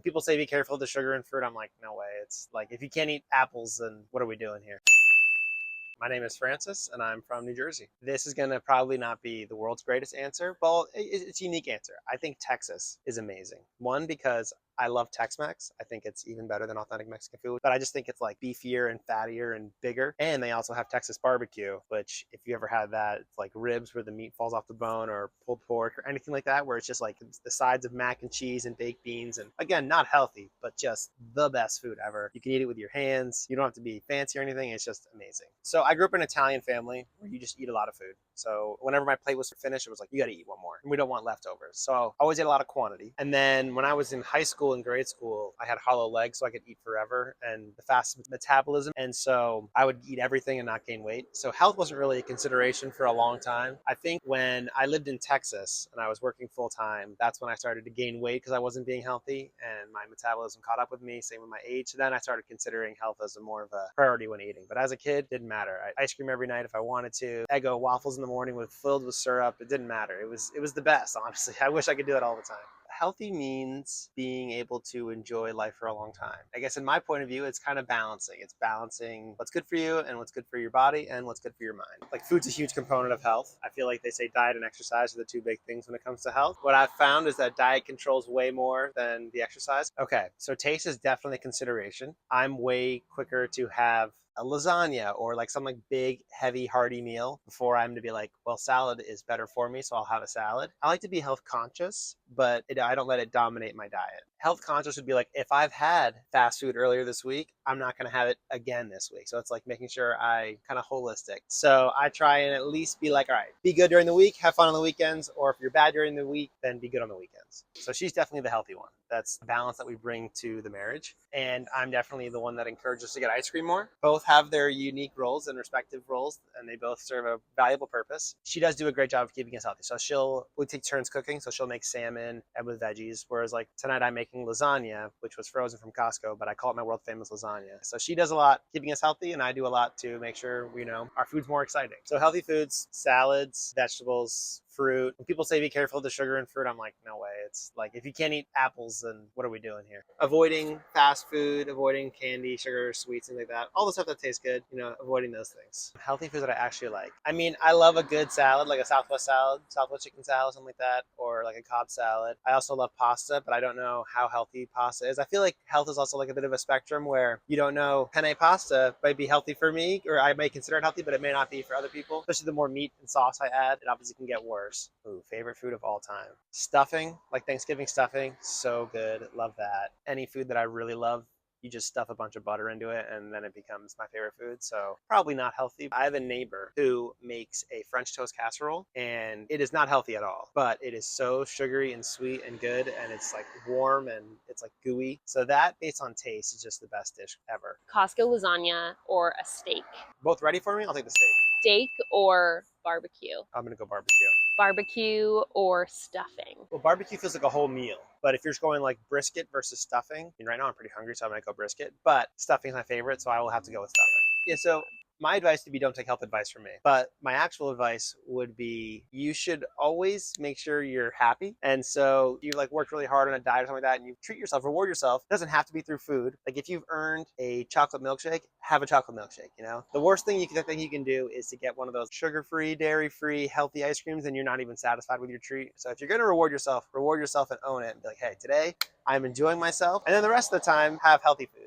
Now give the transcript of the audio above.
People say be careful of the sugar in fruit. I'm like, no way. It's like, if you can't eat apples, then what are we doing here? My name is Francis, and I'm from New Jersey. This is going to probably not be the world's greatest answer, but it's a unique answer. I think Texas is amazing. One, because I love Tex-Mex. I think it's even better than authentic Mexican food, but I just think it's like beefier and fattier and bigger. And they also have Texas barbecue, which if you ever had that, it's like ribs where the meat falls off the bone, or pulled pork or anything like that, where it's just like the sides of mac and cheese and baked beans. And again, not healthy, but just the best food ever. You can eat it with your hands. You don't have to be fancy or anything. It's just amazing. So I grew up in an Italian family where you just eat a lot of food. So whenever my plate was finished, it was like, you got to eat one more. And we don't want leftovers. So I always ate a lot of quantity. And then when I was in high school and grade school, I had hollow legs so I could eat forever and the fast metabolism. And so I would eat everything and not gain weight. So health wasn't really a consideration for a long time. I think when I lived in Texas and I was working full time, that's when I started to gain weight because I wasn't being healthy and my metabolism caught up with me, same with my age. So then I started considering health as more of a priority when eating. But as a kid, didn't matter. I ice cream every night if I wanted to. Eggo waffles in the morning filled with syrup. It didn't matter. It was the best, honestly. I wish I could do that all the time. Healthy means being able to enjoy life for a long time. I guess in my point of view, it's kind of balancing. It's balancing what's good for you and what's good for your body and what's good for your mind. Like, food's a huge component of health. I feel like they say diet and exercise are the two big things when it comes to health. What I've found is that diet controls way more than the exercise. Okay, so taste is definitely a consideration. I'm way quicker to have a lasagna or like some like big, heavy, hearty meal before I'm to be like, well, salad is better for me, so I'll have a salad. I like to be health conscious, but I don't let it dominate my diet. Health conscious would be like, if I've had fast food earlier this week, I'm not going to have it again this week. So it's like making sure I kind of holistic. So I try and at least be like, all right, be good during the week, have fun on the weekends, or if you're bad during the week, then be good on the weekends. So she's definitely the healthy one. That's the balance that we bring to the marriage. And I'm definitely the one that encourages us to get ice cream more. Both have their unique roles and respective roles, and they both serve a valuable purpose. She does do a great job of keeping us healthy. So we take turns cooking. So she'll make salmon and with veggies. Whereas like tonight I'm making lasagna, which was frozen from Costco, but I call it my world famous lasagna. So she does a lot keeping us healthy, and I do a lot to make sure, our food's more exciting. So healthy foods, salads, vegetables, fruit. When people say be careful of the sugar in fruit, I'm like, no way. It's like, if you can't eat apples, then what are we doing here? Avoiding fast food, avoiding candy, sugar, sweets, things like that. All the stuff that tastes good, avoiding those things. Healthy foods that I actually like. I mean, I love a good salad, like a Southwest salad, Southwest chicken salad, something like that, or like a Cobb salad. I also love pasta, but I don't know how healthy pasta is. I feel like health is also like a bit of a spectrum where you don't know penne pasta might be healthy for me, or I may consider it healthy, but it may not be for other people. Especially the more meat and sauce I add, it obviously can get worse. Ooh, favorite food of all time. Stuffing, like Thanksgiving stuffing, so good. Love that. Any food that I really love, you just stuff a bunch of butter into it and then it becomes my favorite food. So probably not healthy. I have a neighbor who makes a French toast casserole and it is not healthy at all, but it is so sugary and sweet and good, and it's like warm and it's like gooey. So that, based on taste, is just the best dish ever. Costco lasagna or a steak? Both ready for me? I'll take the steak. Steak or barbecue? I'm gonna go barbecue. Barbecue or stuffing? Well, barbecue feels like a whole meal. But if you're just going like brisket versus stuffing, and right now I'm pretty hungry, so I'm gonna go brisket. But stuffing is my favorite, so I will have to go with stuffing. Yeah, so my advice would be, don't take health advice from me. But my actual advice would be, you should always make sure you're happy. And so you like worked really hard on a diet or something like that, and you treat yourself, reward yourself. It doesn't have to be through food. Like, if you've earned a chocolate milkshake, have a chocolate milkshake, The worst thing you can do is to get one of those sugar-free, dairy-free, healthy ice creams, and you're not even satisfied with your treat. So if you're gonna reward yourself and own it and be like, hey, today I'm enjoying myself. And then the rest of the time, have healthy food.